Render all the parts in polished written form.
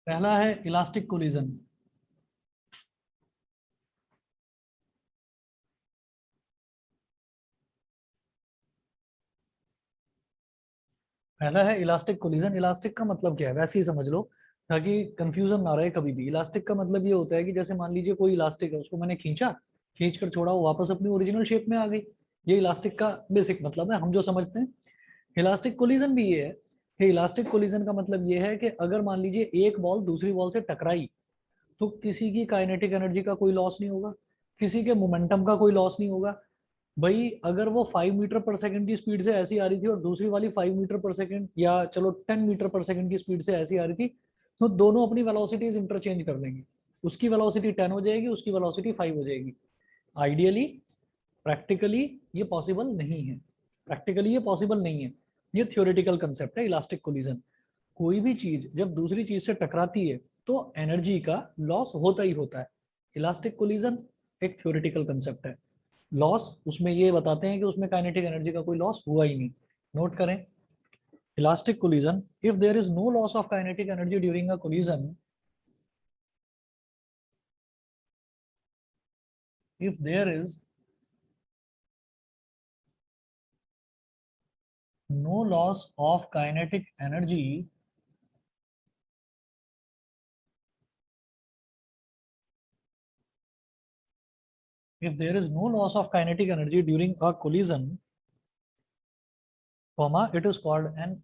पहला है elastic collision. पहला है इलास्टिक कोलिजन। इलास्टिक का मतलब क्या है वैसे ही समझ लो, ताकि कंफ्यूजन ना रहे कभी भी। इलास्टिक का मतलब ये होता है कि जैसे मान लीजिए कोई इलास्टिक है, उसको मैंने खींचा, खींच कर छोड़ा, वो वापस अपनी ओरिजिनल शेप में आ गई। ये इलास्टिक का बेसिक मतलब है, हम जो समझते हैं। इलास्टिक कोलिजन भी ये है कि इलास्टिक कोलिजन का मतलब ये है कि अगर मान लीजिए एक बॉल दूसरी बॉल से टकराई, तो किसी की काइनेटिक एनर्जी का कोई लॉस नहीं होगा, किसी के मोमेंटम का कोई लॉस नहीं होगा। भाई अगर वो 5 मीटर पर सेकंड की स्पीड से ऐसी आ रही थी और दूसरी वाली 5 मीटर पर सेकंड या चलो 10 मीटर पर सेकंड की स्पीड से ऐसी आ रही थी, तो दोनों अपनी वेलोसिटीज इंटरचेंज कर लेंगे। उसकी वेलोसिटी 10 हो जाएगी, उसकी वेलोसिटी 5 हो जाएगी। आइडियली, प्रैक्टिकली ये पॉसिबल नहीं है। प्रैक्टिकली ये पॉसिबल नहीं है। ये थ्योरेटिकल कंसेप्ट है इलास्टिक कोलिजन। कोई भी चीज जब दूसरी चीज से टकराती है तो एनर्जी का लॉस होता ही होता है। इलास्टिक कोलिजन एक थ्योरेटिकल कंसेप्ट है। लॉस उसमें ये बताते हैं कि उसमें काइनेटिक एनर्जी का कोई लॉस हुआ ही नहीं। नोट करें, elastic collision, if there is no loss of kinetic energy during a collision, if there is no loss of kinetic energy if there is no loss of kinetic energy during a collision, comma, it is called an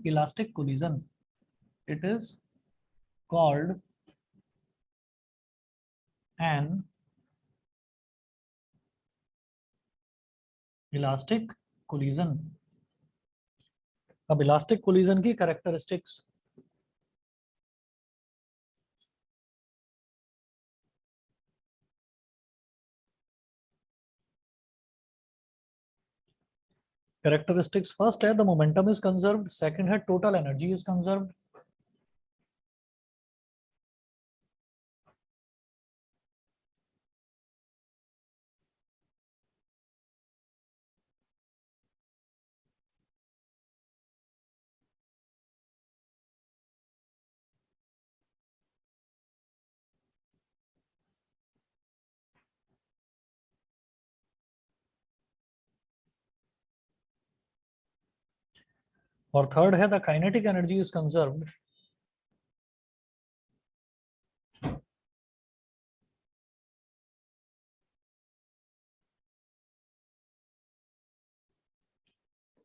elastic collision. It is called an elastic collision. अब elastic collision की characteristics. Characteristics, first है the momentum is conserved, second है total energy is conserved, और third है the kinetic energy is conserved.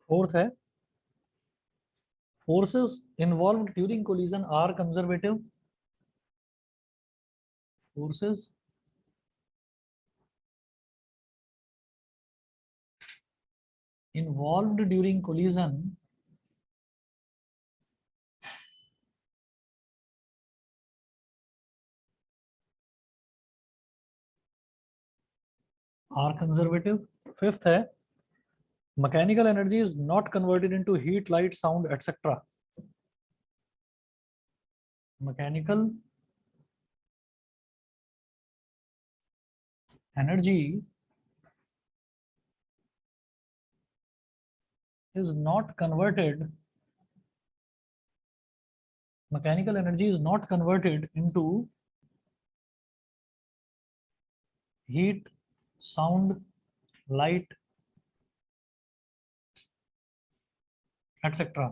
Fourth है forces involved during collision are conservative. Forces involved during collision are conservative. Fifth है mechanical energy is not converted into heat, light, sound, etc. Mechanical energy is not converted. Mechanical energy is not converted into heat, sound, light, etc.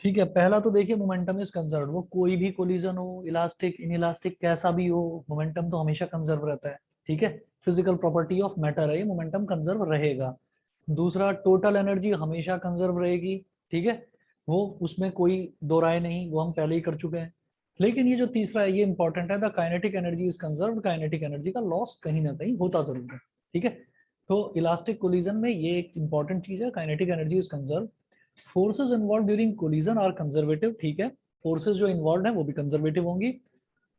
ठीक है, पहला तो देखिए momentum is conserve. वो कोई भी collision हो, इलास्टिक, इन इलास्टिक, कैसा भी हो, मोमेंटम तो हमेशा कंजर्व रहता है। ठीक है, फिजिकल प्रॉपर्टी ऑफ मैटर है ये, मोमेंटम कंजर्व रहेगा। दूसरा, टोटल एनर्जी हमेशा कंजर्व रहेगी। ठीक है, वो उसमें कोई दो राय नहीं, वो हम पहले ही कर चुके हैं। लेकिन ये जो तीसरा है ये इंपॉर्टेंट है, the kinetic energy is conserve. Kinetic energy का लॉस कहीं ना कहीं होता जरूर है। ठीक है, तो इलास्टिक कोलिजन में ये एक इंपॉर्टेंट चीज है, kinetic energy is conserve. Forces involve during collision are conservative. ठीक है, फोर्सेज जो इन्वॉल्व है वो भी कंजर्वेटिव होंगी।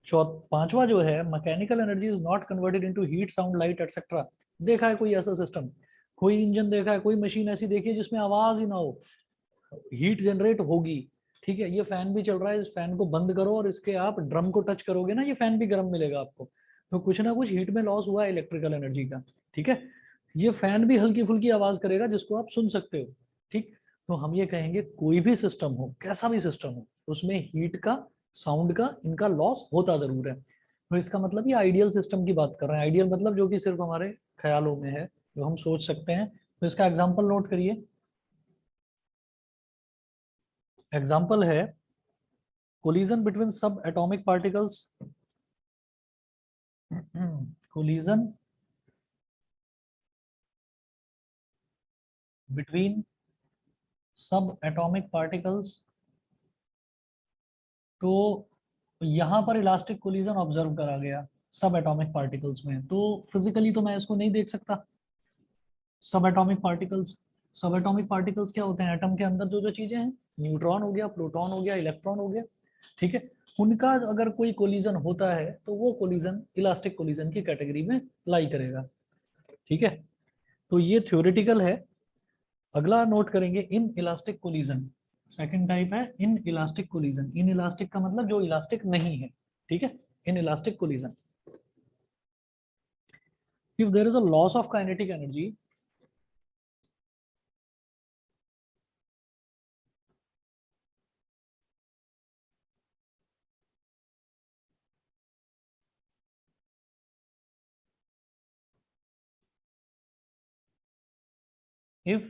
पांचवा जो है mechanical energy is not converted into heat, sound, light, etcetera. देखा है कोई ऐसा सिस्टम, कोई इंजन देखा है, कोई मशीन ऐसी देखी है जिसमें आवाज ही ना हो, हीट जनरेट होगी। ठीक है, ये फैन भी चल रहा है, इस फैन को बंद करो और इसके आप ड्रम को टच करोगे ना, ये फैन भी गर्म मिलेगा आपको। तो कुछ ना कुछ हीट में लॉस हुआ है इलेक्ट्रिकल एनर्जी का। ठीक है, ये फैन भी हल्की फुल्की आवाज करेगा जिसको आप सुन सकते हो। ठीक, तो हम ये कहेंगे कोई भी सिस्टम हो, कैसा भी सिस्टम हो, उसमें हीट का, साउंड का, इनका लॉस होता जरूर है। तो इसका मतलब ये आइडियल सिस्टम की बात कर रहे हैं। आइडियल मतलब जो कि सिर्फ हमारे ख्यालों में है, जो हम सोच सकते हैं। तो इसका एग्जाम्पल नोट करिए। एग्जाम्पल है कोलिजन बिटवीन सब एटॉमिक पार्टिकल्स। कोलिजन बिटवीन सब एटॉमिक पार्टिकल्स। तो यहाँ पर इलास्टिक कोलिजन ऑब्जर्व करा गया सब एटॉमिक पार्टिकल्स में। तो फिजिकली तो मैं इसको नहीं देख सकता। सब एटॉमिक पार्टिकल्स, सब एटॉमिक पार्टिकल्स क्या होते हैं? एटम के अंदर जो जो चीजें हैं, न्यूट्रॉन हो गया, प्रोटॉन हो गया, इलेक्ट्रॉन हो गया, ठीक है। उनका अगर कोई कोलिजन होता है तो वो कोलिजन इलास्टिक कोलिजन की कैटेगरी में लाई करेगा, ठीक है। तो ये थ्योरेटिकल है। अगला नोट करेंगे inelastic collision. Second type है inelastic collision. Inelastic का मतलब जो इलास्टिक नहीं है, ठीक है। Inelastic collision, if there is a loss of kinetic energy, if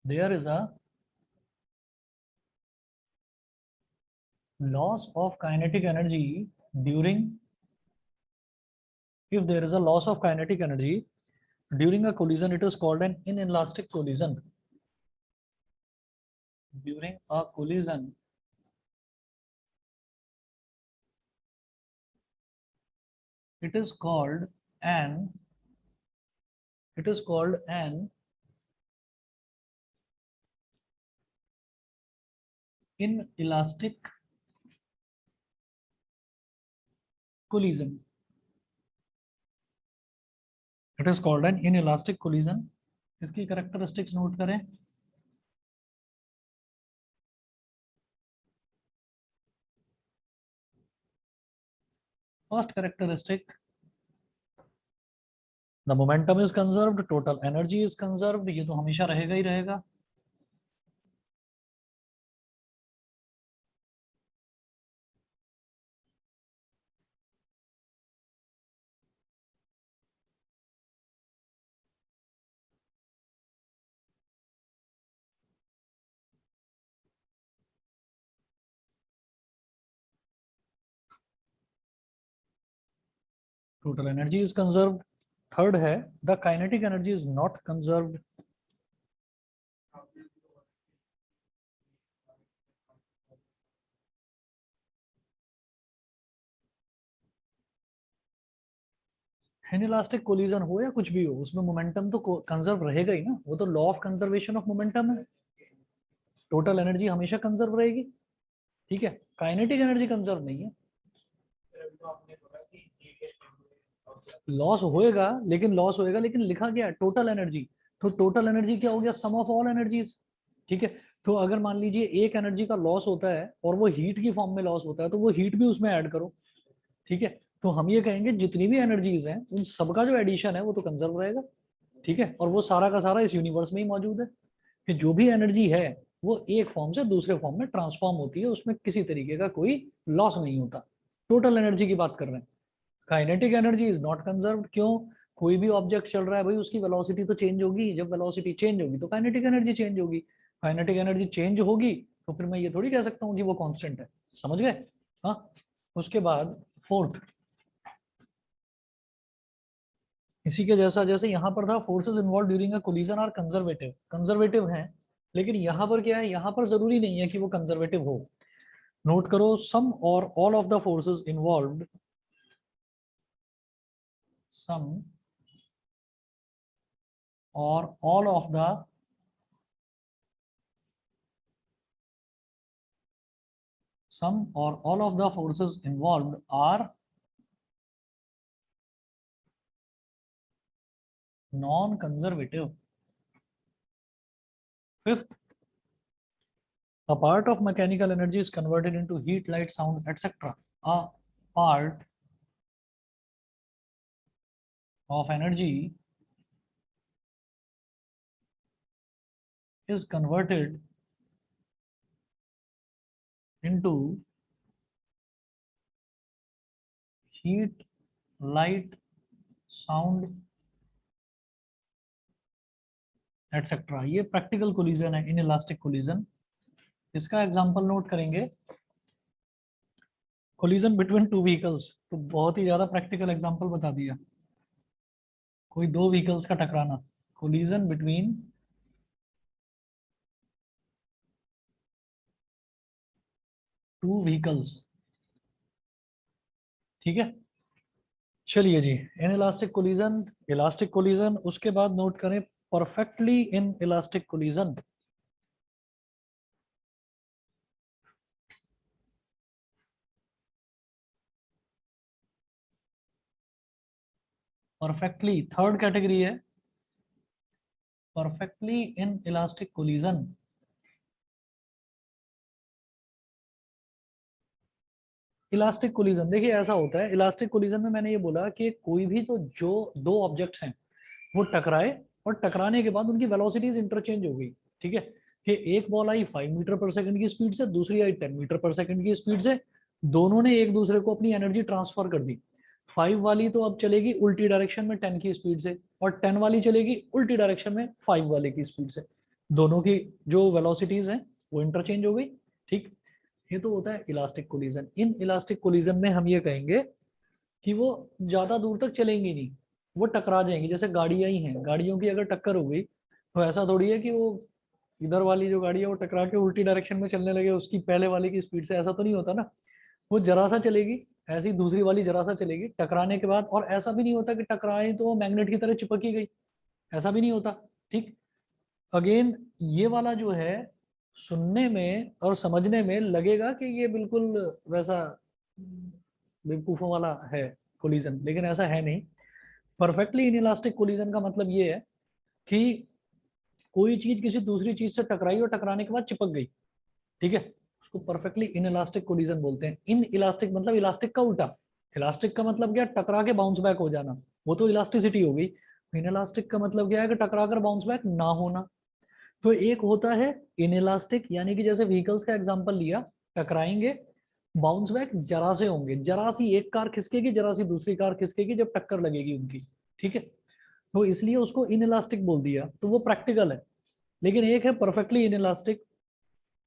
there is a loss of kinetic energy during, if there is a loss of kinetic energy during a collision, it is called an inelastic collision. During a collision, it is called an, it is called an inelastic collision. It is called an inelastic collision. इसकी characteristics note करें। First characteristic, the momentum is conserved, total energy is conserved. ये तो हमेशा रहेगा ही रहेगा। Total energy is conserved. Third है the kinetic energy is not conserved. Inelastic collision हो या कुछ भी हो, उसमें मोमेंटम तो कंजर्व रहेगा ही ना। वो तो law of conservation of momentum है। टोटल एनर्जी हमेशा कंजर्व रहेगी, ठीक है। काइनेटिक एनर्जी कंजर्व नहीं है। लॉस होएगा लेकिन लिखा गया है टोटल एनर्जी। तो टोटल एनर्जी क्या हो गया? सम ऑफ ऑल एनर्जीज, ठीक है। तो अगर मान लीजिए एक एनर्जी का लॉस होता है और वो हीट की फॉर्म में लॉस होता है, तो वो हीट भी उसमें ऐड करो, ठीक है। तो हम ये कहेंगे जितनी भी एनर्जीज हैं उन सबका जो एडिशन है वो तो कंजर्व रहेगा, ठीक है। और वो सारा का सारा इस यूनिवर्स में ही मौजूद है कि जो भी एनर्जी है वो एक फॉर्म से दूसरे फॉर्म में ट्रांसफॉर्म होती है, उसमें किसी तरीके का कोई लॉस नहीं होता। टोटल एनर्जी की बात कर रहे हैं। Kinetic energy is not conserved. क्यों? कोई भी ऑब्जेक्ट चल रहा है भाई, उसकी वेलोसिटी तो चेंज होगी। जब वेलोसिटी चेंज होगी तो काइनेटिक एनर्जी चेंज होगी। काइनेटिक एनर्जी चेंज होगी तो फिर मैं ये थोड़ी कह सकता हूँ कि वो कांस्टेंट है। समझ गए? हाँ। उसके बाद फोर्थ, इसी के जैसा जैसे यहाँ पर था, forces involve during a collision are conservative. Conservative हैं, लेकिन यहाँ पर क्या है? यहाँ पर जरूरी नहीं है कि वो कंजर्वेटिव हो। नोट करो, some or all of the forces involved, some or all of the, some or all of the forces involved are non-conservative. Fifth, a part of mechanical energy is converted into heat, light, sound, etc. A part of energy is converted into heat, light, sound, etcetera. ये practical collision है, inelastic collision. इसका example note करेंगे, collision between two vehicles, तो बहुत ही ज्यादा practical example बता दिया। कोई दो व्हीकल्स का टकराना, कोलिजन बिटवीन टू व्हीकल्स, ठीक है। चलिए जी, inelastic collision, elastic collision, उसके बाद नोट करें perfectly inelastic collision. Perfectly third category है, perfectly inelastic collision. Elastic collision देखिए ऐसा होता है, इलास्टिक कोलिजन में मैंने ये बोला कि कोई भी तो जो दो ऑब्जेक्ट्स हैं वो टकराए, और टकराने के बाद उनकी वेलोसिटीज इंटरचेंज हो गई, ठीक है। कि एक बॉल आई 5 मीटर पर सेकंड की स्पीड से, दूसरी आई 10 मीटर पर सेकंड की स्पीड से, दोनों ने एक दूसरे को अपनी एनर्जी ट्रांसफर कर दी। 5 वाली तो अब चलेगी उल्टी डायरेक्शन में 10 की स्पीड से, और 10 वाली चलेगी उल्टी डायरेक्शन में 5 वाले की स्पीड से। दोनों की जो वेलोसिटीज हैं वो इंटरचेंज हो गई, ठीक। ये तो होता है elastic collision. Inelastic collision में हम ये कहेंगे कि वो ज्यादा दूर तक चलेंगी नहीं, वो टकरा जाएंगी। जैसे गाड़ियां ही हैं, गाड़ियों की अगर टक्कर हो गई तो ऐसा थोड़ी है कि वो इधर वाली जो गाड़ी है वो टकरा के उल्टी डायरेक्शन में चलने लगे उसकी पहले वाले की स्पीड से, ऐसा तो नहीं होता ना। वो जरा सा चलेगी, ऐसी दूसरी वाली जरा सा चलेगी टकराने के बाद, और ऐसा भी नहीं होता कि टकराए तो वो मैग्नेट की तरह चिपक ही गई, ऐसा भी नहीं होता, ठीक। अगेन ये वाला जो है, सुनने में और समझने में लगेगा कि ये बिल्कुल वैसा बेवकूफों वाला है कोलिजन, लेकिन ऐसा है नहीं। परफेक्टली इनइलास्टिक कोलिजन का मतलब ये है कि कोई चीज किसी दूसरी चीज से टकराई और टकराने के बाद चिपक गई, ठीक है, उसको परफेक्टली इनइलास्टिक कोलिजन बोलते हैं। इन इलास्टिक मतलब इलास्टिक का उल्टा। इलास्टिक का मतलब क्या, टकरा के बाउंस बैक हो जाना, वो तो इलास्टिसिटी हो गई। इनइलास्टिक का मतलब क्या है कि टकरा कर बाउंस बैक ना होना। तो एक होता है इनइलास्टिक, यानी कि जैसे व्हीकल्स का एग्जांपल लिया, टकराएंगे, बाउंस बैक जरा से होंगे, जरा सी एक कार खिसकेगी, जरा सी दूसरी कार खिसकेगी जब टक्कर लगेगी उनकी, ठीक है। तो इसलिए उसको इनइलास्टिक बोल दिया, तो वो प्रैक्टिकल है। लेकिन एक है परफेक्टली इनइलास्टिक,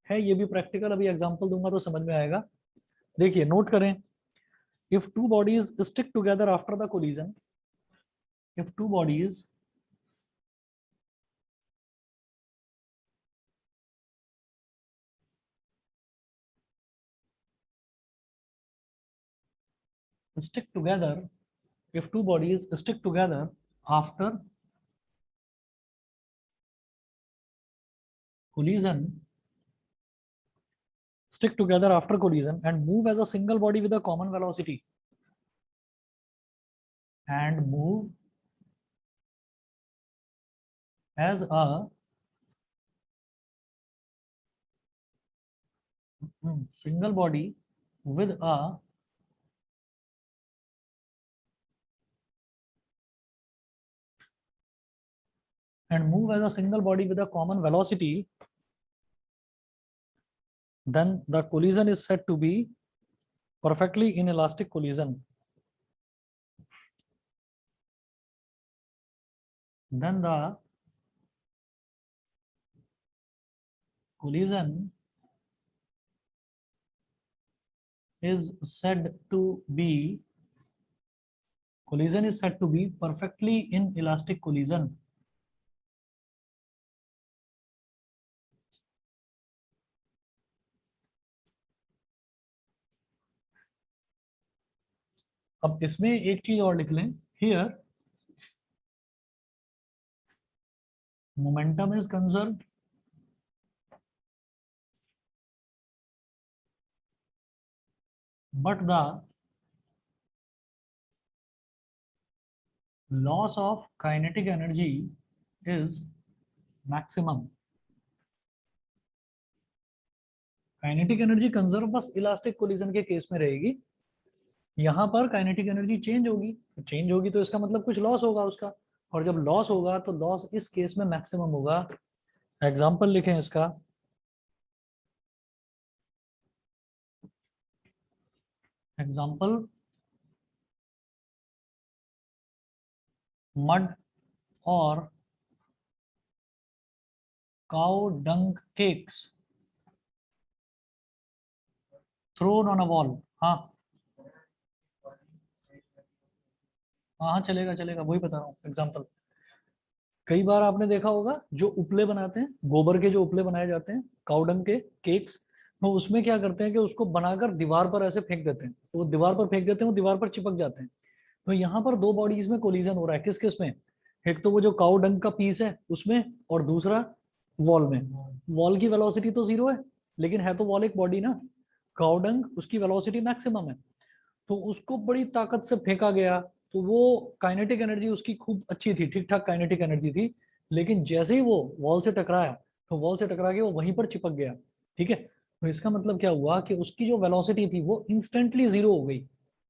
है ये भी प्रैक्टिकल, अभी एग्जांपल दूंगा तो समझ में आएगा। देखिए नोट करें, if two bodies stick together after the collision, if two bodies stick together, if two bodies stick together after collision, stick together after collision and move as a single body with a common velocity, and move as a single body with a and move as a single body with a common velocity, then the collision is said to be perfectly inelastic collision. Then the collision is said to be perfectly inelastic collision. अब इसमें एक चीज और लिख लें, here momentum is conserved, but the loss of kinetic energy is maximum. Kinetic energy conserve बस elastic collision के case में रहेगी, यहाँ पर काइनेटिक एनर्जी चेंज होगी, चेंज होगी तो इसका मतलब कुछ लॉस होगा उसका, और जब लॉस होगा तो लॉस इस केस में मैक्सिमम होगा, एग्जाम्पल लिखें इसका, एग्जाम्पल मड और cow dung cakes thrown on a wall. हाँ हाँ हाँ, चलेगा चलेगा, वही बता रहा हूँ एग्जाम्पल। कई बार आपने देखा होगा जो उपले बनाते हैं, गोबर के जो उपले बनाए जाते हैं, काउडंग के केक्स, तो उसमें क्या करते हैं कि उसको बनाकर दीवार पर ऐसे फेंक देते हैं, तो वो दीवार पर फेंक देते हैं, वो दीवार पर चिपक जाते हैं। तो यहाँ पर दो बॉडीज में कोलिजन हो रहा है, किस किस में? एक तो वो जो काउडंग का पीस है उसमें, और दूसरा वॉल में। वॉल की वेलोसिटी तो जीरो है, लेकिन है तो वॉल एक बॉडी ना। काउडंग उसकी वेलोसिटी मैक्सिमम है, तो उसको बड़ी ताकत से फेंका गया। तो वो काइनेटिक एनर्जी उसकी खूब अच्छी थी, ठीक ठाक काइनेटिक एनर्जी थी। लेकिन जैसे ही वो वॉल से टकराया, तो वॉल से टकरा के वो वहीं पर चिपक गया। ठीक है, तो इसका मतलब क्या हुआ कि उसकी जो वेलोसिटी थी वो इंस्टेंटली जीरो हो गई।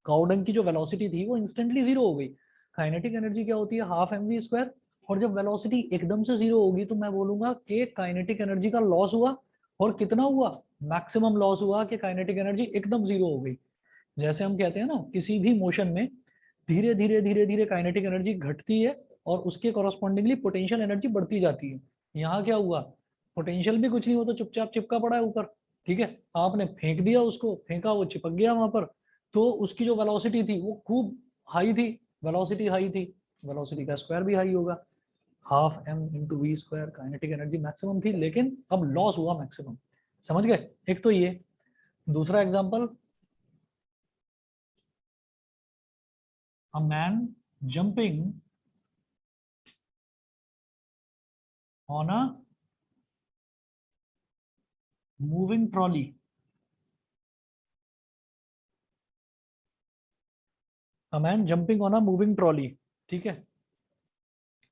काउडंग की जो वेलोसिटी थी वो इंस्टेंटली जीरो हो गई। काइनेटिक एनर्जी क्या होती है? Half M V square. और जब वेलोसिटी एकदम से जीरो होगी तो मैं बोलूंगा कि काइनेटिक एनर्जी का लॉस हुआ। और कितना हुआ? मैक्सिमम लॉस हुआ कि काइनेटिक एनर्जी एकदम जीरो हो गई। जैसे हम कहते हैं ना, किसी भी मोशन में धीरे धीरे धीरे धीरे काइनेटिक एनर्जी घटती है और उसके कॉरस्पॉन्डिंगली पोटेंशियल एनर्जी बढ़ती जाती है। यहाँ क्या हुआ? पोटेंशियल भी कुछ नहीं, हो तो चुपचाप चिपका पड़ा है ऊपर। ठीक है, आपने फेंक दिया, उसको फेंका, वो चिपक गया वहां पर। तो उसकी जो वेलोसिटी थी वो खूब हाई थी, वेलोसिटी हाई थी, वेलोसिटी का स्क्वायर भी हाई होगा। Half M into V square, kinetic energy maximum थी, लेकिन अब लॉस हुआ मैक्सिमम। समझ गए? एक तो ये। दूसरा example, a man jumping on a moving trolley। a man jumping on a moving trolley। ठीक है,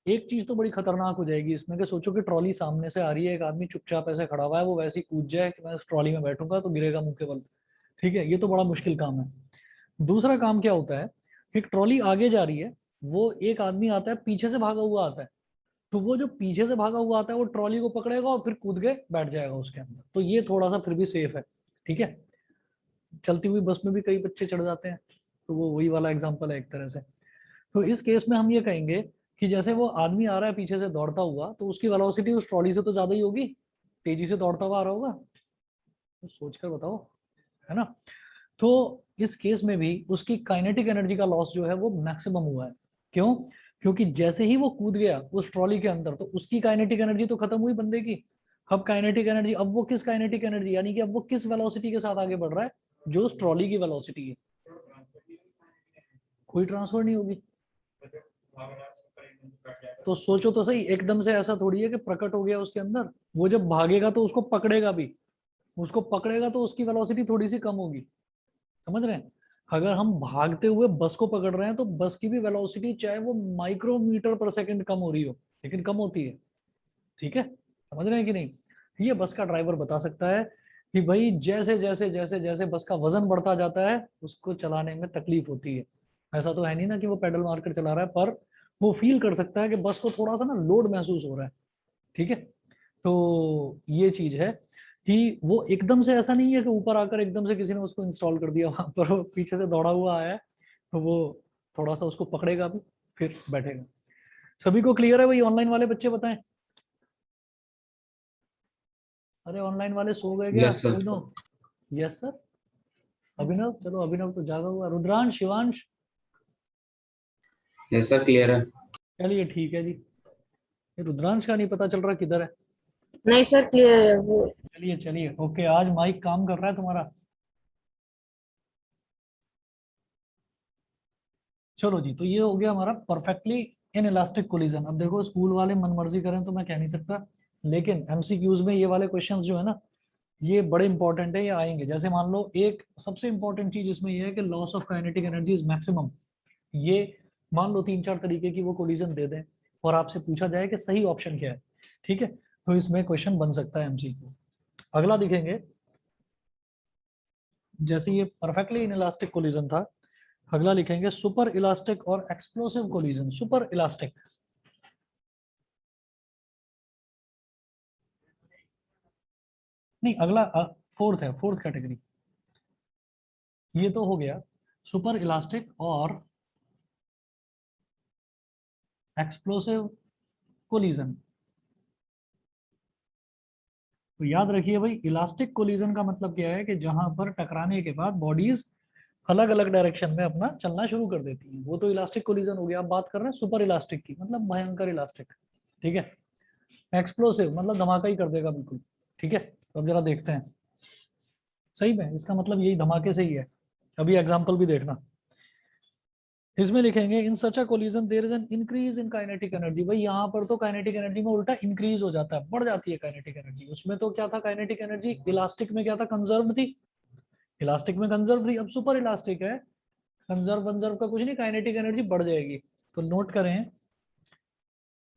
एक चीज तो बड़ी खतरनाक हो जाएगी इसमें, कि सोचो कि ट्रॉली सामने से आ रही है, एक आदमी चुपचाप ऐसे खड़ा हुआ है, वो वैसे ही कूद जाए कि मैं उस ट्रॉली में बैठूंगा तो गिरेगा मुंह के बल। ठीक है, ये तो बड़ा मुश्किल काम है। दूसरा काम क्या होता है, एक ट्रॉली आगे जा रही है, वो एक आदमी आता है पीछे से भागा हुआ आता है, तो वो जो पीछे से भागा हुआ आता है वो ट्रॉली को पकड़ेगा और फिर कूद के बैठ जाएगा उसके अंदर, तो ये थोड़ा सा फिर भी सेफ है। ठीक है, चलती हुई बस में भी कई बच्चे चढ़ जाते हैं, तो वो वही वाला एग्जांपल है एक तरह से। तो इस केस में हम ये कहेंगे कि जैसे वो आदमी आ रहा है पीछे से दौड़ता हुआ, तो उसकी वेलोसिटी उस ट्रॉली से तो ज्यादा ही होगी, तेजी से दौड़ता हुआ आ रहा होगा। तो सोच कर बताओ, है ना? तो इस केस में भी उसकी काइनेटिक एनर्जी का लॉस जो है वो मैक्सिमम हुआ है। क्यों? क्योंकि जैसे ही वो कूद गया उस ट्रॉली के अंदर, तो उसकी काइनेटिक एनर्जी तो खत्म हुई बंदे की। अब काइनेटिक एनर्जी, अब वो किस काइनेटिक एनर्जी, यानी कि अब वो किस वेलोसिटी के साथ आगे बढ़ रहा है? जो उस ट्रॉली की वेलोसिटी है। कोई ट्रांसफर नहीं होगी। तो सोचो तो सही, एकदम से ऐसा थोड़ी है कि प्रकट हो गया उसके अंदर। वो जब भागेगा तो उसको पकड़ेगा भी, उसको पकड़ेगा तो उसकी वेलोसिटी थोड़ी सी कम होगी। समझ रहे हैं? अगर हम भागते हुए बस को पकड़ रहे हैं तो बस की भी वेलोसिटी चाहे वो माइक्रोमीटर पर सेकंड कम हो रही हो, लेकिन कम होती है। ठीक है, समझ रहे हैं कि नहीं? ये बस का ड्राइवर बता सकता है कि भाई जैसे जैसे जैसे जैसे बस का वजन बढ़ता जाता है उसको चलाने में तकलीफ होती है। ऐसा तो है नहीं ना कि वो पेडल मारकर चला रहा है, पर वो फील कर सकता है कि बस को थोड़ा सा ना लोड महसूस हो रहा है। ठीक है, तो ये चीज है कि वो एकदम से ऐसा नहीं है कि ऊपर आकर एकदम से किसी ने उसको इंस्टॉल कर दिया वहां पर, वो पीछे से दौड़ा हुआ आया है, तो वो थोड़ा सा उसको पकड़ेगा भी, फिर बैठेगा। सभी को क्लियर है? भाई ऑनलाइन वाले बच्चे बताएं। अरे ऑनलाइन वाले सो गए क्या? Yes sir. कोई नो? Yes sir. अभिनव, चलो अभिनव तो जागा हुआ। Rudransh, Shivansh? Yes sir, clear है। चलिए ठीक है जी। ये रुद्रांश का नहीं पता चल रहा किधर है। नहीं सर, क्लियर है वो। चलिए चलिए, ओके, आज माइक काम कर रहा है तुम्हारा। चलो जी, तो ये हो गया हमारा परफेक्टली इन इलास्टिक कोलिजन। अब देखो स्कूल वाले मनमर्जी करें तो मैं कह नहीं सकता, लेकिन एमसीक्यूज में ये वाले क्वेश्चंस जो है ना, ये बड़े इंपॉर्टेंट है, ये आएंगे। जैसे मान लो एक सबसे इंपॉर्टेंट चीज इसमें ये है कि loss of kinetic energy is maximum. ये मान लो तीन चार तरीके की वो कोलिजन दे दें और आपसे पूछा जाए कि सही ऑप्शन क्या है। ठीक है, तो इसमें क्वेश्चन बन सकता है एमसीक्यू। अगला दिखेंगे, जैसे ये परफेक्टली इनइलास्टिक कोलिजन था, अगला लिखेंगे सुपर इलास्टिक और एक्सप्लोसिव कोलिजन। सुपर इलास्टिक, नहीं, अगला फोर्थ है, फोर्थ कैटेगरी। ये तो हो गया सुपर इलास्टिक और एक्सप्लोसिव कोलिजन। तो याद रखिए भाई, इलास्टिक कोलिजन का मतलब क्या है कि जहां पर टकराने के बाद बॉडीज अलग अलग डायरेक्शन में अपना चलना शुरू कर देती हैं, वो तो इलास्टिक कोलिजन हो गया। आप बात कर रहे हैं सुपर इलास्टिक की, मतलब भयंकर इलास्टिक। ठीक है। एक्सप्लोसिव मतलब धमाका ही कर देगा बिल्कुल। ठीक है, तो अब जरा देखते हैं सही में इसका मतलब यही धमाके से ही है। अभी एग्जाम्पल भी देखना। इसमें लिखेंगे in such a collision there is an increase in kinetic energy. भाई यहाँ पर तो काइनेटिक एनर्जी में उल्टा इंक्रीज हो जाता है, बढ़ जाती है काइनेटिक एनर्जी। उसमें तो क्या था, काइनेटिक एनर्जी इलास्टिक में क्या था, कंजर्व थी। इलास्टिक में कंजर्व थी, अब सुपर इलास्टिक है, कंजर्व कंजर्व का कुछ नहीं, काइनेटिक एनर्जी बढ़ जाएगी। तो नोट करें,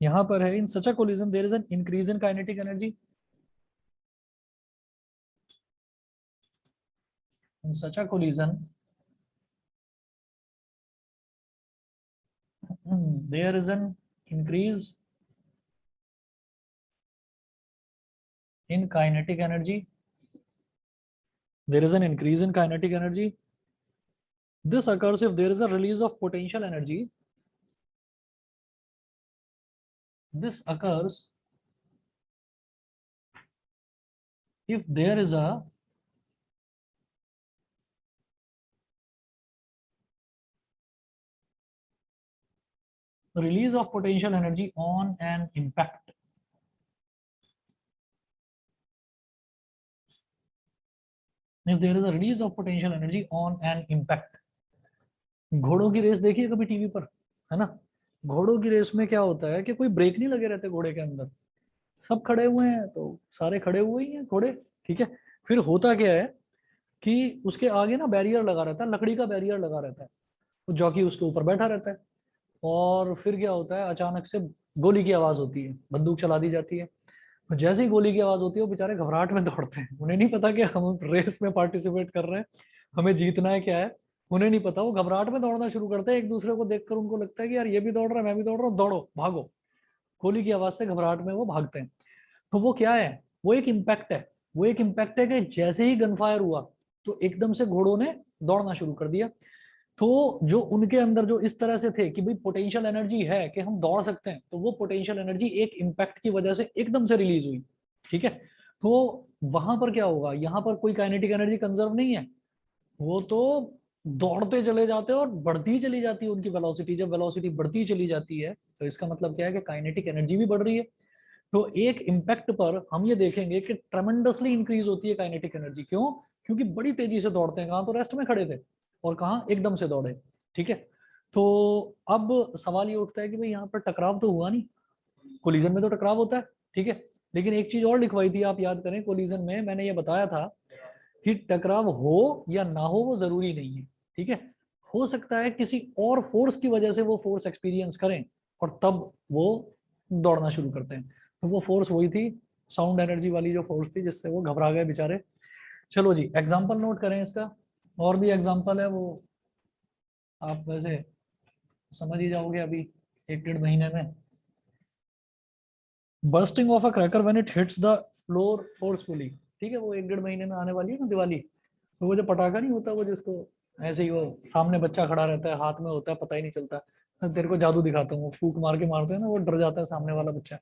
यहाँ पर है in such a collision there is an increase in kinetic energy. In such a collision there is an increase in kinetic energy. There is an increase in kinetic energy. This occurs if there is a release of potential energy. This occurs if there is a release of potential energy on an impact. If there is a release of potential energy on an impact. घोड़ों की race देखिए कभी TV पर, है ना। घोड़ों की race में क्या होता है कि कोई ब्रेक नहीं लगे रहते घोड़े के अंदर, सब खड़े हुए हैं, तो सारे खड़े हुए ही हैं घोड़े। ठीक है। फिर होता क्या है कि उसके आगे ना बैरियर लगा रहता है, लकड़ी का बैरियर लगा रहता है, तो जॉकी उसके ऊपर बैठा रहता है। और फिर क्या होता है, अचानक से गोली की आवाज होती है, बंदूक चला दी जाती है। तो जैसे ही गोली की आवाज होती है वो बेचारे घबराहट में दौड़ते हैं, उन्हें नहीं पता कि हम रेस में पार्टिसिपेट कर रहे हैं, हमें जीतना है क्या है, उन्हें नहीं पता। वो घबराहट में दौड़ना शुरू करते हैं, एक दूसरे को देखकर उनको लगता है कि यार ये भी दौड़ रहा है, मैं भी दौड़ रहा हूँ, दौड़ो भागो। गोली की आवाज से घबराहट में वो भागते हैं। तो वो क्या है, वो एक इम्पैक्ट है। वो एक इम्पैक्ट है कि जैसे ही गन फायर हुआ तो एकदम से घोड़ों ने दौड़ना शुरू कर दिया। तो जो उनके अंदर जो इस तरह से थे कि भाई पोटेंशियल एनर्जी है कि हम दौड़ सकते हैं, तो वो पोटेंशियल एनर्जी एक इम्पैक्ट की वजह से एकदम से रिलीज हुई। ठीक है। तो वहां पर क्या होगा, यहाँ पर कोई काइनेटिक एनर्जी कंजर्व नहीं है, वो तो दौड़ते चले जाते हैं और बढ़ती चली जाती है उनकी वेलोसिटी। जब वेलोसिटी बढ़ती चली जाती है तो इसका मतलब क्या है कि काइनेटिक एनर्जी भी बढ़ रही है। तो एक इम्पैक्ट पर हम ये देखेंगे कि ट्रेमेंडसली इंक्रीज होती है काइनेटिक एनर्जी। क्यों? क्योंकि बड़ी तेजी से दौड़ते हैं, कहाँ तो रेस्ट में खड़े थे और कहाँ एकदम से दौड़े। ठीक है। तो अब सवाल ये उठता है कि भाई यहाँ पर टकराव तो हुआ नहीं, कोलिजन में तो टकराव होता है। ठीक है। लेकिन एक चीज और लिखवाई थी, आप याद करें, कोलिजन में मैंने ये बताया था कि टकराव हो या ना हो वो जरूरी नहीं है। ठीक है। हो सकता है किसी और फोर्स की वजह से वो फोर्स एक्सपीरियंस करें और तब वो दौड़ना शुरू करते हैं। तो वो फोर्स वही थी, साउंड एनर्जी वाली जो फोर्स थी जिससे वो घबरा गए बेचारे। चलो जी, एग्जाम्पल नोट करें इसका। और भी एग्जाम्पल है, वो आप वैसे समझ ही जाओगे अभी एक डेढ़ महीने में। Bursting of a cracker when it hits the floor forcefully. ठीक है, वो एक डेढ़ महीने में आने वाली है ना दिवाली। तो वो जो पटाखा नहीं होता, वो जिसको ऐसे ही वो सामने बच्चा खड़ा रहता है, हाथ में होता है, पता ही नहीं चलता। तेरे को जादू दिखाता हूँ, वो फूक मार के मारते हैं ना, वो डर जाता है सामने वाला बच्चा।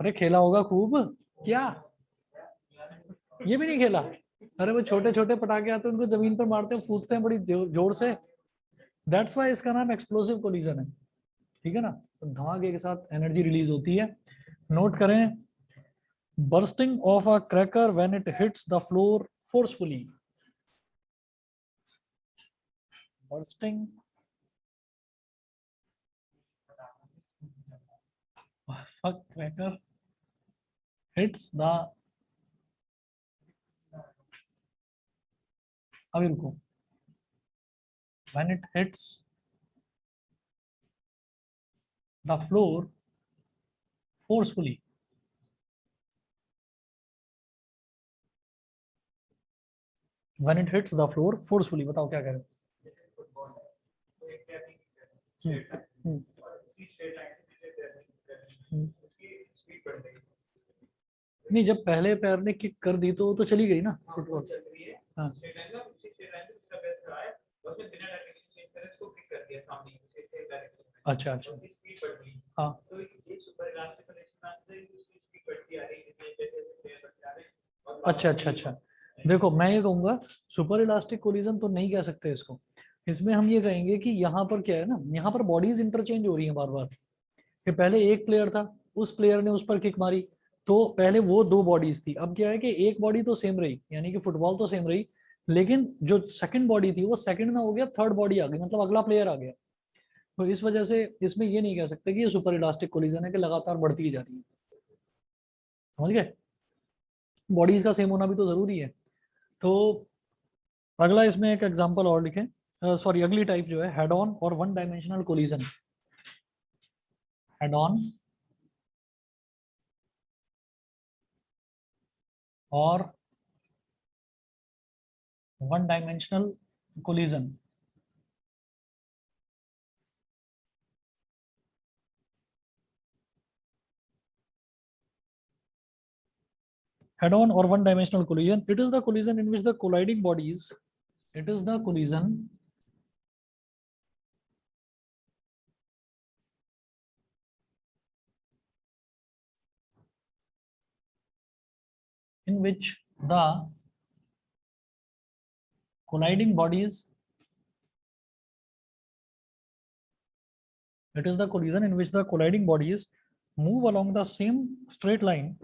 अरे खेला होगा खूब। क्या, ये भी नहीं खेला? अरे वो छोटे छोटे पटाखे आते हैं, उनको जमीन पर मारते हैं, फूटते हैं बड़ी जोर से। दैट्स वाई इसका नाम एक्सप्लोसिव कोलिजन है। ठीक है ना। तो धमाके के साथ एनर्जी रिलीज होती है। नोट करें, bursting of a cracker when it hits the floor forcefully. Bursting of a cracker hits the, अभी रुको, when it hits the floor forcefully. When it hits the floor forcefully, बताओ क्या करें। हम्म, हम्म, नहीं, जब पहले पैर ने किक कर दी तो वो तो चली गई ना फुटबॉल। हाँ। अच्छा अच्छा। हाँ। अच्छा अच्छा अच्छा। देखो मैं ये कहूंगा, सुपर इलास्टिक कोलिजन तो नहीं कह सकते इसको। इसमें हम ये कहेंगे कि यहाँ पर क्या है ना, यहाँ पर बॉडीज इंटरचेंज हो रही हैं बार बार। कि पहले एक प्लेयर था, उस प्लेयर ने उस पर किक मारी, तो पहले वो दो बॉडीज थी, अब क्या है कि एक बॉडी तो सेम रही, यानी कि फुटबॉल तो सेम रही, लेकिन जो सेकंड बॉडी थी वो सेकंड में हो गया, थर्ड बॉडी आ गई, मतलब अगला प्लेयर आ गया। तो इस वजह से इसमें ये नहीं कह सकते कि ये सुपर इलास्टिक कोलिजन है कि लगातार बढ़ती ही जा रही है। समझ गए? बॉडीज का सेम होना भी तो जरूरी है। तो अगला इसमें एक एग्जांपल और लिखें, सॉरी अगली टाइप जो है head on or one dimensional collision. Head on or one dimensional collision. Head on or one dimensional collision, it is the collision in which the colliding bodies, it is the collision in which the colliding bodies, it is the collision in which the colliding bodies move along the same straight line,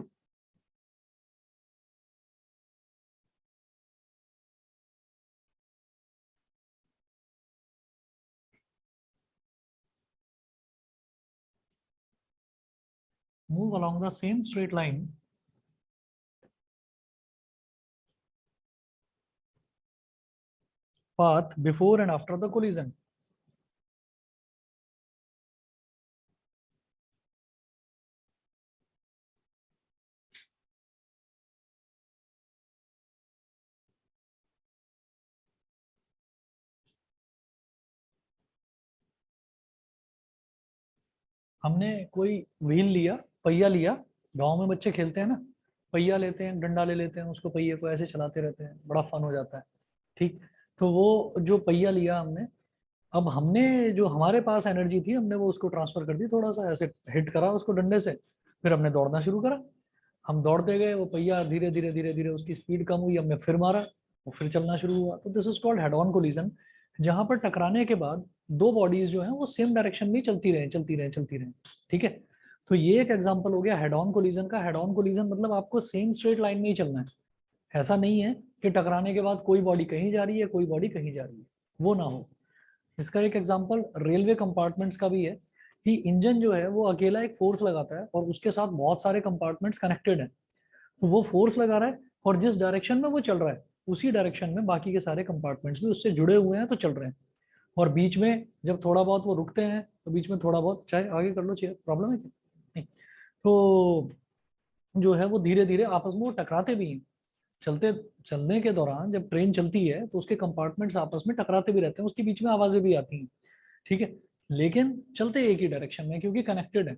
move along the same straight line path before and after the collision. हमने कोई wheel लिया, पहिया लिया, गांव में बच्चे खेलते हैं ना, पहिया लेते हैं, डंडा ले लेते हैं, उसको पहिए को ऐसे चलाते रहते हैं, बड़ा फन हो जाता है। ठीक। तो वो जो पहिया लिया हमने, अब हमने जो हमारे पास एनर्जी थी हमने वो उसको ट्रांसफर कर दी, थोड़ा सा ऐसे हिट करा उसको डंडे से, फिर हमने दौड़ना शुरू करा। हम दौड़ते गए, वो पहिया धीरे धीरे धीरे धीरे उसकी स्पीड कम हुई, हमने फिर मारा, वो फिर चलना शुरू हुआ। तो this is called head on collision, जहां पर टकराने के बाद दो बॉडीज जो है वो सेम डायरेक्शन में चलती रहे चलती रहे चलती रहे। ठीक है। तो ये एक एग्जांपल हो गया हेड ऑन कोलिजन का। हेड ऑन कोलिजन मतलब आपको सेम स्ट्रेट लाइन में ही चलना है, ऐसा नहीं है कि टकराने के बाद कोई बॉडी कहीं जा रही है कोई बॉडी कहीं जा रही है, वो ना हो। इसका एक एग्जांपल रेलवे कंपार्टमेंट्स का भी है कि इंजन जो है वो अकेला एक फोर्स लगाता है और उसके साथ बहुत सारे कंपार्टमेंट्स कनेक्टेड हैं। तो वो फोर्स लगा रहा है और जिस डायरेक्शन में वो चल रहा है उसी डायरेक्शन में बाकी के सारे कंपार्टमेंट्स भी उससे जुड़े हुए हैं तो चल रहे हैं। और बीच में जब थोड़ा बहुत वो रुकते हैं तो बीच में थोड़ा बहुत, चाहे आगे कर लो, चाहिए प्रॉब्लम है क्या? नहीं। तो जो है वो धीरे धीरे आपस में वो टकराते भी हैं। चलते चलने के दौरान जब ट्रेन चलती है तो उसके कंपार्टमेंट्स आपस में टकराते भी रहते हैं, उसके बीच में आवाजें भी आती हैं। ठीक है। लेकिन चलते एक ही डायरेक्शन में क्योंकि कनेक्टेड है।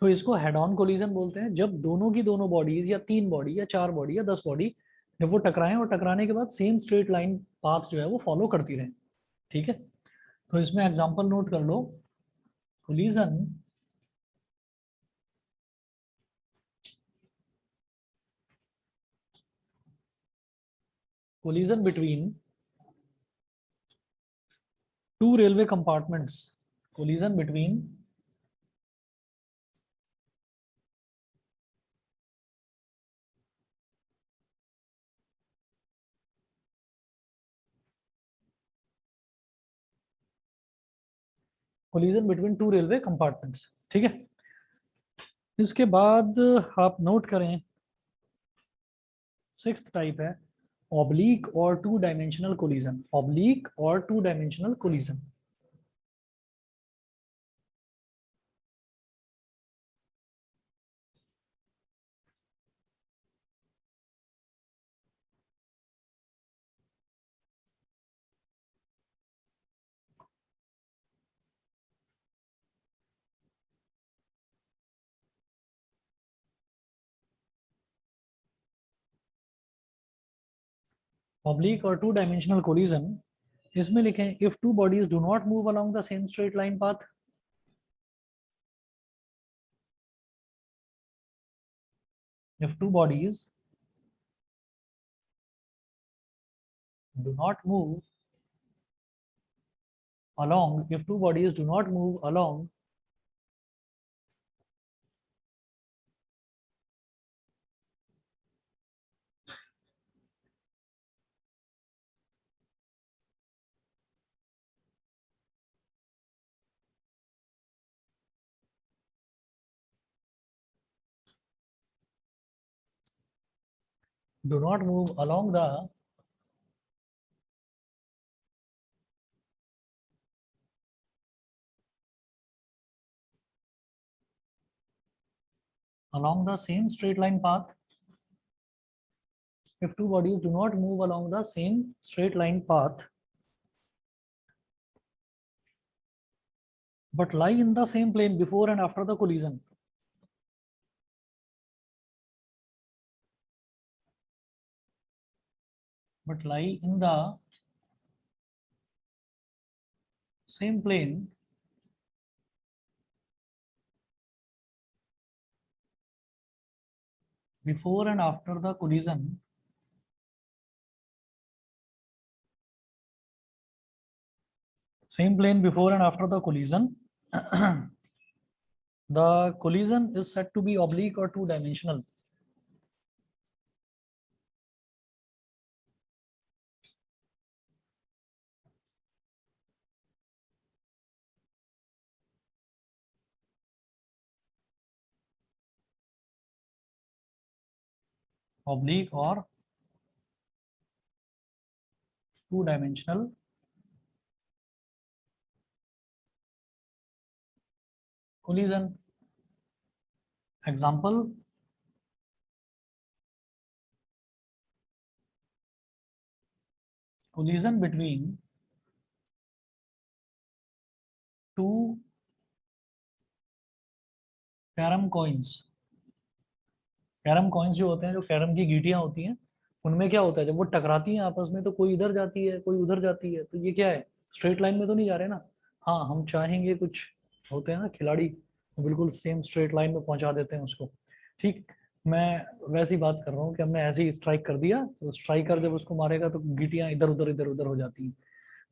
तो इसको हेड ऑन कोलिजन बोलते हैं, जब दोनों की दोनों बॉडीज या तीन बॉडी या चार बॉडी या 10 बॉडी जब वो टकराएं और टकराने के बाद सेम स्ट्रेट लाइन पाथ जो है वो फॉलो करती रहे। ठीक है। तो इसमें एग्जांपल नोट कर लो। Collision, collision between two railway compartments, collision between collision between two railway compartments. ठीक है। इसके बाद आप नोट करें, सिक्स्थ टाइप है oblique or two dimensional collision. Oblique or two dimensional collision. Oblique or two dimensional collision, इसमें लिखें if two bodies do not move along the same straight line path, if two bodies do not move along, if two bodies do not move along do not move along the same straight line path, if two bodies do not move along the same straight line path but lie in the same plane before and after the collision, but lie in the same plane before and after the collision, same plane before and after the collision, the collision is said to be oblique or two dimensional. Oblique or two dimensional collision. Example, collision between two carrom coins. Carrom coins जो होते हैं, जो carrom की गीटियां होती हैं, उनमें क्या होता है, जब वो टकराती हैं आपस में तो कोई इधर जाती है कोई उधर जाती है, तो ये क्या है, स्ट्रेट लाइन में तो नहीं जा रहे ना। हाँ, हम चाहेंगे, कुछ होते हैं ना खिलाड़ी, बिल्कुल सेम स्ट्रेट लाइन में पहुंचा देते हैं उसको। ठीक, मैं वैसी बात कर रहा हूँ कि हमने ऐसे ही स्ट्राइक कर दिया, तो स्ट्राइकर जब उसको मारेगा तो गीटियां इधर उधर हो जाती हैं।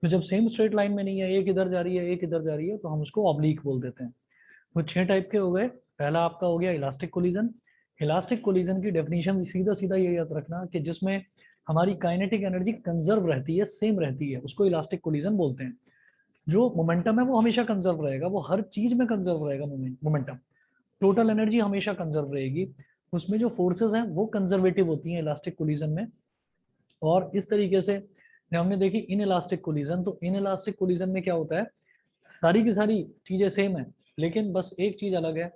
तो जब सेम स्ट्रेट लाइन में नहीं है, एक इधर जा रही है एक इधर जा रही है, तो हम उसको ऑब्लिक बोल देते हैं। वो 6 टाइप के हो गए। पहला आपका हो गया इलास्टिक कोलिजन। इलास्टिक कोलिजन की डेफिनेशन सीधा सीधा ये याद रखना कि जिसमें हमारी काइनेटिक एनर्जी कंजर्व रहती है, सेम रहती है, उसको इलास्टिक कोलिजन बोलते हैं। जो मोमेंटम है वो हमेशा कंजर्व रहेगा, वो हर चीज में कंजर्व रहेगा। मोमेंटम, टोटल एनर्जी हमेशा कंजर्व रहेगी। उसमें जो फोर्सेस हैं वो कंजर्वेटिव होती हैं इलास्टिक कोलिजन में। और इस तरीके से जब हमने देखी इन इलास्टिक कोलिजन, तो इन इलास्टिक कोलिजन में क्या होता है, सारी की सारी चीजें सेम है, लेकिन बस एक चीज अलग है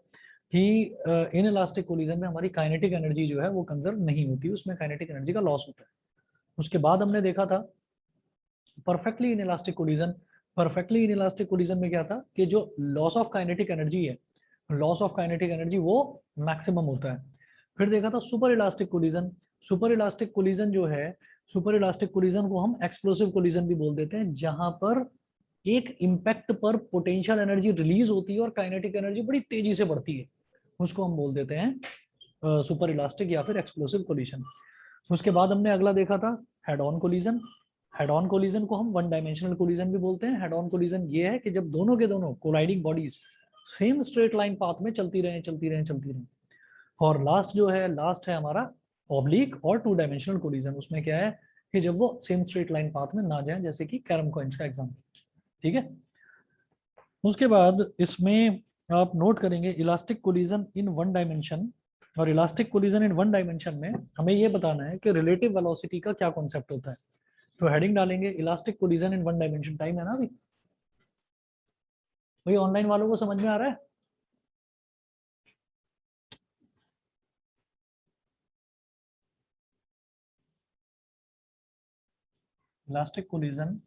कि इन इलास्टिक कोलिजन में हमारी काइनेटिक एनर्जी जो है वो कंजर्व नहीं होती, उसमें काइनेटिक एनर्जी का लॉस होता है। उसके बाद हमने देखा था perfectly inelastic collision. Perfectly inelastic collision में क्या था कि जो लॉस ऑफ काइनेटिक एनर्जी है, लॉस ऑफ काइनेटिक एनर्जी वो मैक्सिमम होता है। फिर देखा था super elastic collision. Super elastic collision जो है, सुपर इलास्टिक कोलिजन को हम एक्सप्लोसिव कोलिजन भी बोल देते हैं, जहां पर एक इम्पैक्ट पर पोटेंशियल एनर्जी रिलीज होती है और काइनेटिक एनर्जी बड़ी तेजी से बढ़ती है, उसको हम बोल देते हैं सुपर इलास्टिक या फिर एक्सप्लोसिव कोलिजन। उसके बाद हमने अगला देखा था head on collision. Head on collision को हम वन डायमेंशनल कोलिजन भी बोलते हैं। हेड ऑन कोलिजन ये है कि जब दोनों के दोनों colliding bodies same straight line path में चलती रहे चलती रहे चलती रहे। और लास्ट जो है, लास्ट है हमारा oblique or two dimensional collision. उसमें क्या है कि जब वो सेम स्ट्रेट लाइन पाथ में ना जाए, जैसे कि कैरम कॉइंस का एग्जाम्पल। ठीक है, उसके बाद इसमें आप नोट करेंगे elastic collision in one dimension. और elastic collision in one dimension में हमें ये बताना है कि रिलेटिव वेलोसिटी का क्या कॉन्सेप्ट होता है। तो हेडिंग डालेंगे elastic collision in one dimension. Time है ना अभी, वही ऑनलाइन वालों को समझ में आ रहा है? Elastic collision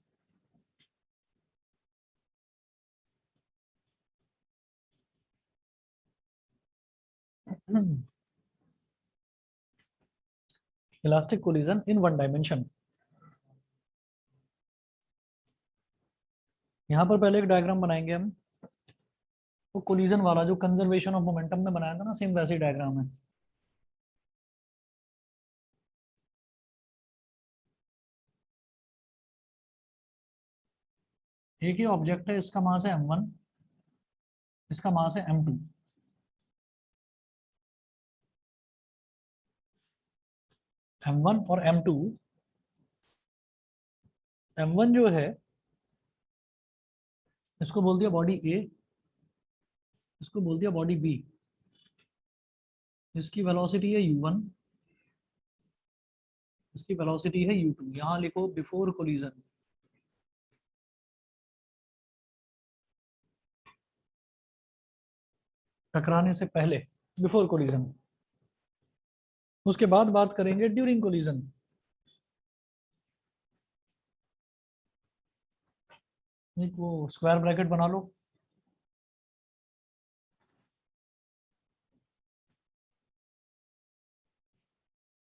elastic collision in one dimension. यहाँ पर पहले एक डायग्राम बनाएंगे हम, वो कोलिजन वाला जो कंजर्वेशन ऑफ मोमेंटम में बनाया था ना, सेम वैसे ही डायग्राम है। एक ही ऑब्जेक्ट है, इसका मास है m1, इसका मास है m2। m1 और m2, m1 जो है इसको बोल दिया बॉडी ए, इसको बोल दिया बॉडी बी। इसकी वेलोसिटी है u1, इसकी वेलोसिटी है u2। यहाँ लिखो बिफोर कोलिजन। टकराने से पहले, बिफोर कोलिजन। उसके बाद बात करेंगे ड्यूरिंग कोलिजन। एक वो स्क्वायर ब्रैकेट बना लो।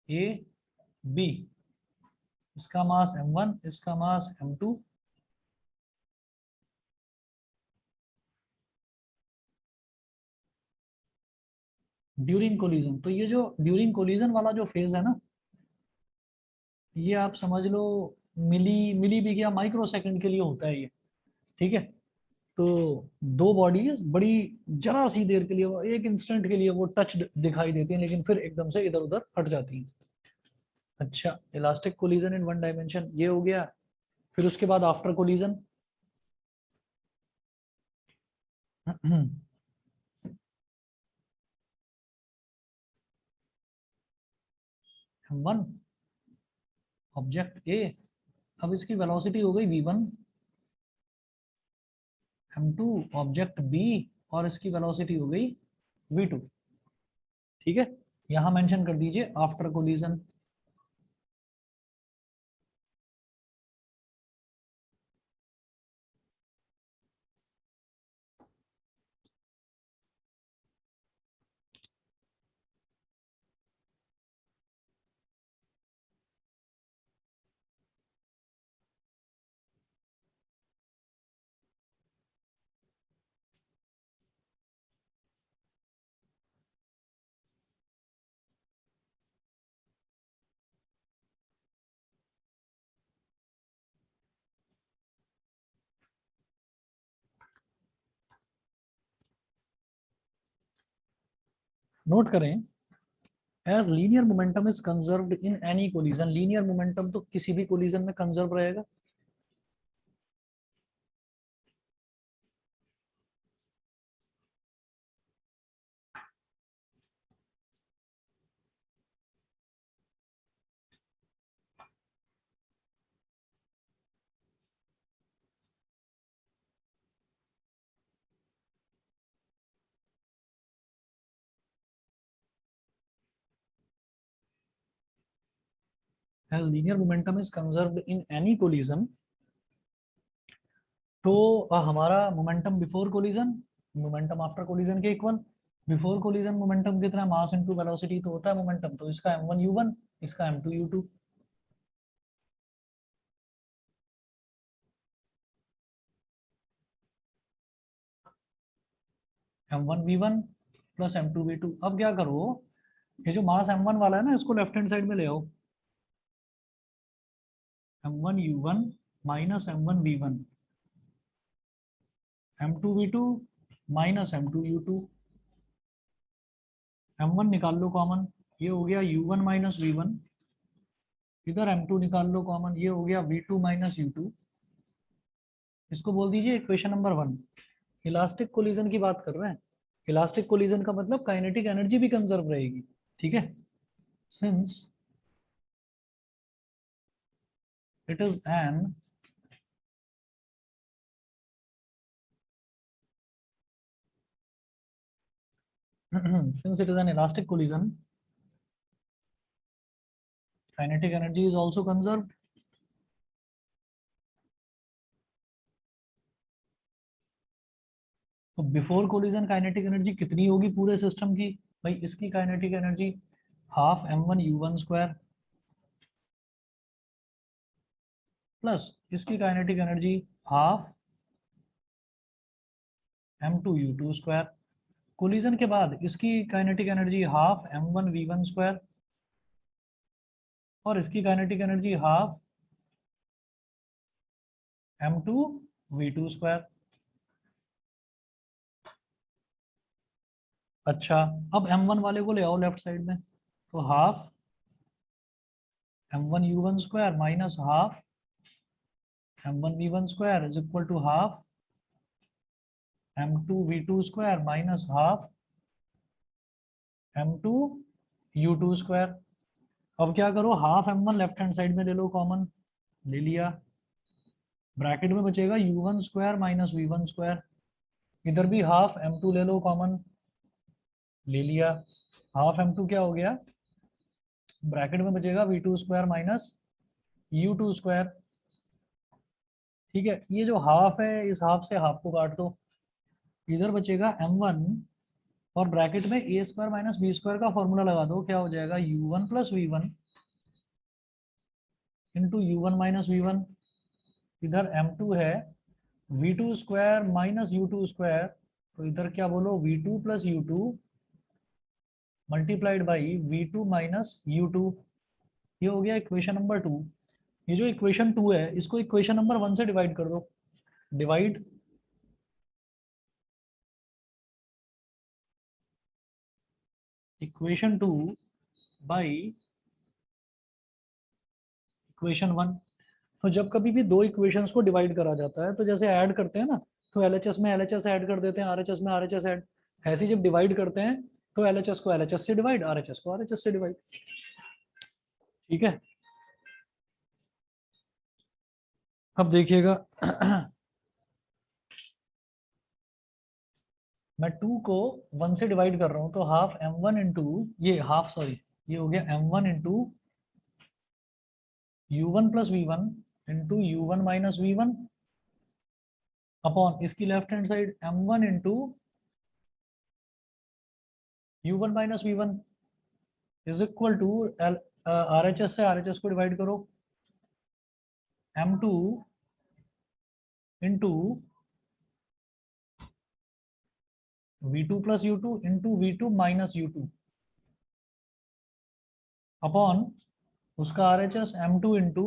ए बी, इसका मास m1, इसका मास m2। ड्यूरिंग कोलिजन, तो ये जो ड्यूरिंग कोलिजन वाला जो फेज है ना, ये आप समझ लो मिली मिली भी क्या, माइक्रो सेकंड के लिए होता है ये। ठीक है, तो दो बॉडीज बड़ी जरा सी देर के लिए, वो एक इंस्टेंट के लिए वो टच दिखाई देती हैं, लेकिन फिर एकदम से इधर उधर हट जाती हैं। अच्छा, elastic collision in one dimension ये हो गया। फिर उसके बाद after collision m1 object A, अब इसकी वेलोसिटी हो गई v1। m2 ऑब्जेक्ट बी, और इसकी वेलोसिटी हो गई v2। ठीक है, यहां मेंशन कर दीजिए आफ्टर कोलिजन। नोट करें, as linear momentum is conserved in any collision. Linear momentum तो किसी भी कोलिजन में कंजर्व रहेगा। As linear momentum is conserved in any collision, तो हमारा momentum before collision, momentum after collision के इक्वल। बिफोर कोलिजन मोमेंटम कितना, मास इनटू वेलोसिटी तो होता है मोमेंटम, तो इसका m1 u1, इसका m2 u2। m1 v1 plus m2 v2। अब क्या करो, ये जो मास m1 वाला है ना, इसको लेफ्ट हैंड साइड में ले आओ। m1 u1 minus m1 v1, m2 v2 minus m2 u2। m1 निकाल लो कॉमन, ये हो गया u1 माइनस v1। इधर m2 निकाल लो कॉमन, ये हो गया v2 माइनस u2। इसको बोल दीजिए इक्वेशन नंबर 1। इलास्टिक कोलिजन की बात कर रहे हैं। इलास्टिक कोलिजन का मतलब काइनेटिक एनर्जी भी कंजर्व रहेगी। ठीक है, since it is an since it is an elastic collision, kinetic energy is also conserved। तो बिफोर कोलिजन काइनेटिक एनर्जी कितनी होगी पूरे सिस्टम की, भाई इसकी kinetic energy half m1 u1 square, plus इसकी kinetic energy half m2u2 square. Collision के बाद इसकी kinetic energy half m1v1 square और इसकी kinetic energy half m2v2 square. अच्छा, अब m1 वाले को ले आओ लेफ्ट साइड में, तो half m1u1 square minus half m1v1 square is equal to half m2v2 square minus half m2u2 square. अब क्या करो, half m1 left hand side में ले लो, कॉमन ले लिया, ब्रैकेट में बचेगा u1 square minus v1 square. इधर भी हाफ m2 ले लो कॉमन, ले लिया, हाफ m2 क्या हो गया, ब्रैकेट में बचेगा v2 square minus u2 square. ठीक है, ये जो हाफ है इस हाफ से हाफ को काट दो, इधर बचेगा m1 और ब्रैकेट में a square minus B square का फॉर्मूला लगा दो, क्या हो जाएगा u1 plus v1 into u1 minus v1। इधर m2 है v2 square minus u2 square, तो इधर क्या बोलो v2 plus u2 multiplied by v2 minus u2। ये हो गया इक्वेशन नंबर 2। ये जो इक्वेशन 2 है इसको इक्वेशन नंबर 1 से डिवाइड कर दो, डिवाइड इक्वेशन 2 बाई इक्वेशन 1। तो जब कभी भी दो इक्वेशंस को डिवाइड करा जाता है तो जैसे ऐड करते हैं ना, तो एलएचएस में एलएचएस ऐड कर देते हैं, आरएचएस में आरएचएस ऐड, ऐसे ही जब डिवाइड करते हैं तो एलएचएस को एलएचएस से डिवाइड, आरएचएस को आरएचएस से डिवाइड। ठीक है, अब देखिएगा मैं 2 को 1 से डिवाइड कर रहा हूं, तो हाफ m1 इंटू ये हाफ, सॉरी ये हो गया m1 इंटू u1 प्लस वी1 इंटू u1 माइनस वी1 अपॉन इसकी left hand side m1 into u1 minus वी1 इज इक्वल टू आरएचएस से आरएचएस को डिवाइड करो, m2 into v2 plus u2 into v2 minus u2 upon उसका RHS m2 into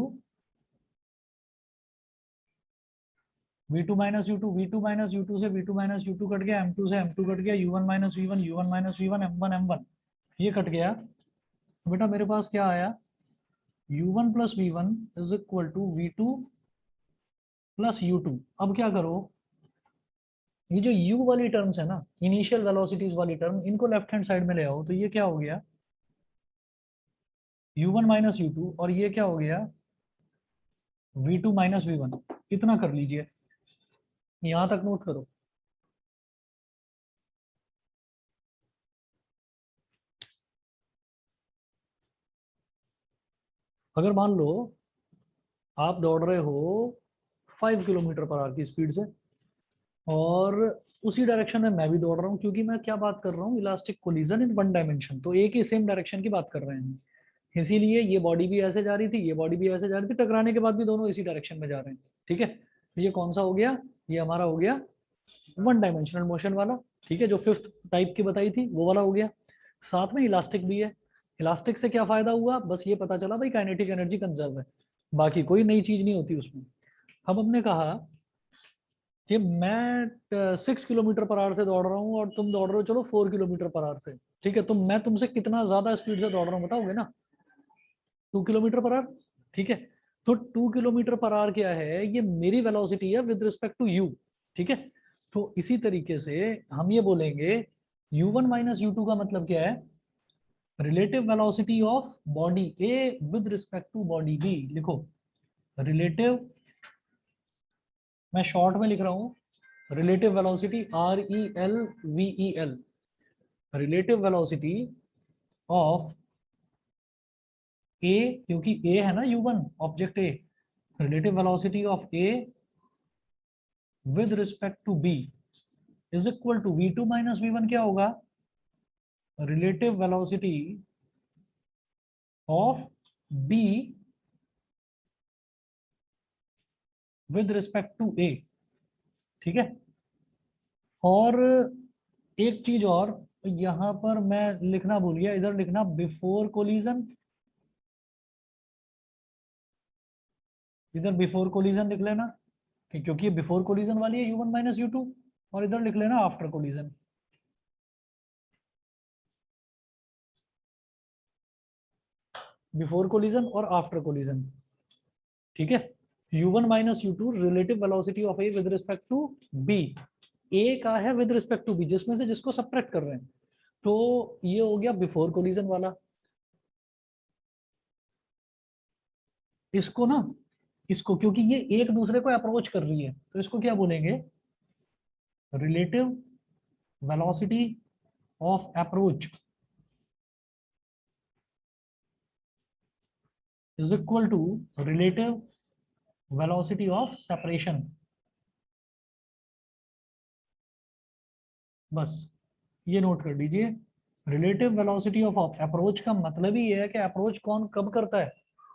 v2 minus u2, v2 minus u2 से v2 minus u2 cut गया, m2 से m2 cut गया, u1 minus v1, u1 minus v1, m1 m1 ये cut गया। तो बेटा मेरे पास क्या आया, u1 plus v1 is equal to v2 plus u2। अब क्या करो, ये जो u वाली टर्म्स है ना, इनिशियल वेलोसिटीज वाली टर्म, इनको लेफ्ट हैंड साइड में ले आओ, तो ये क्या हो गया u1 माइनस u2 और ये क्या हो गया v2 माइनस v1। इतना कर लीजिए, यहां तक नोट करो। अगर मान लो आप दौड़ रहे हो 5 किलोमीटर पर आवर की स्पीड से और उसी डायरेक्शन में मैं भी दौड़ रहा हूँ, क्योंकि मैं क्या बात कर रहा हूँ, elastic collision in one dimension, तो एक ही सेम डायरेक्शन की बात कर रहे हैं, इसीलिए ये बॉडी भी ऐसे जा रही थी, ये बॉडी भी ऐसे जा रही थी, टकराने के बाद भी दोनों इसी डायरेक्शन में जा रहे हैं। ठीक है, तो ये कौन सा हो गया, ये हमारा हो गया वन डायमेंशनल मोशन वाला। ठीक है, जो फिफ्थ टाइप की बताई थी वो वाला हो गया। साथ में इलास्टिक भी है। इलास्टिक से क्या फायदा हुआ, बस ये पता चला भाई काइनेटिक एनर्जी कंजर्व है, बाकी कोई नई चीज नहीं होती उसमें। अब हमने कहा कि मैं 6 किलोमीटर पर आवर से दौड़ रहा हूँ और तुम दौड़ रहे हो चलो 4 किलोमीटर पर आवर से। ठीक है, तो मैं तुमसे कितना ज्यादा स्पीड से दौड़ रहा हूँ बताओगे ना, 2 किलोमीटर पर आवर। ठीक है, तो 2 किलोमीटर पर आवर क्या है, ये मेरी वेलोसिटी है विद रिस्पेक्ट टू यू। ठीक है, तो इसी तरीके से हम ये बोलेंगे u1 माइनस u2 का मतलब क्या है, relative velocity of body A with respect to body B. लिखो रिलेटिव, मैं शॉर्ट में लिख रहा हूँ, relative velocity RELVEL, relative velocity of A, क्योंकि ए है ना u1 object A, relative velocity of A with respect to B is equal to v2 minus v1 क्या होगा, relative velocity of B with respect to A. ठीक है, और एक चीज और, यहाँ पर मैं लिखना भूल गया, इधर लिखना बिफोर कोलिजन, इधर बिफोर कोलिजन लिख लेना क्योंकि ये बिफोर कोलिजन वाली है u1 माइनस u2, और इधर लिख लेना आफ्टर कोलिजन। बिफोर कोलिजन और आफ्टर कोलिजन, ठीक है। u1 माइनस u2 relative velocity of A with respect to b, A का है विद रिस्पेक्ट टू बी, जिसमें से जिसको सब्ट्रैक्ट कर रहे हैं, तो ये हो गया बिफोर कोलिजन वाला। इसको ना, इसको क्योंकि ये एक दूसरे को अप्रोच कर रही है तो इसको क्या बोलेंगे, relative velocity of approach is equal to relative velocity of separation. बस ये नोट कर लीजिए, रिलेटिव वेलोसिटी ऑफ अप्रोच का मतलब ही ये है कि अप्रोच कौन कब करता है,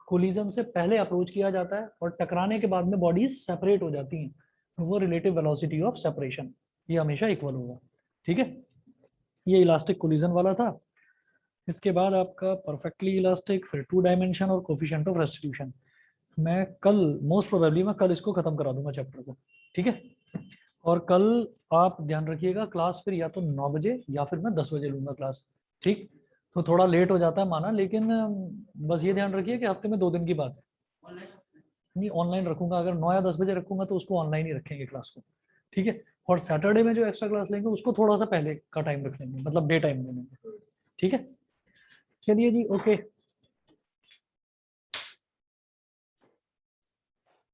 कोलिजन से पहले अप्रोच किया जाता है और टकराने के बाद में बॉडीज सेपरेट हो जाती हैं, तो वो रिलेटिव वेलोसिटी ऑफ सेपरेशन, ये हमेशा इक्वल होगा, ठीक है। ये इलास्टिक कोलिजन वाला था। इसके बाद आपका परफेक्टली इलास्टिक, फिर 2 डायमेंशन और कोफिशिएंट ऑफ रेस्टिट्यूशन। मैं कल मोस्ट प्रोबेबली मैं कल इसको खत्म करा दूंगा चैप्टर को, ठीक है। और कल आप ध्यान रखिएगा, क्लास फिर या तो 9 बजे या फिर मैं 10 बजे लूंगा क्लास, ठीक। तो थोड़ा लेट हो जाता है माना, लेकिन बस ये ध्यान रखिए कि हफ्ते में 2 दिन की बात है। नहीं, ऑनलाइन रखूंगा, अगर 9 या 10 बजे रखूंगा तो उसको ऑनलाइन ही रखेंगे क्लास को, ठीक है। और सैटरडे में जो एक्स्ट्रा क्लास लेंगे उसको थोड़ा सा पहले का टाइम रख लेंगे, मतलब डे टाइम में लेंगे, ठीक है। चलिए जी, ओके।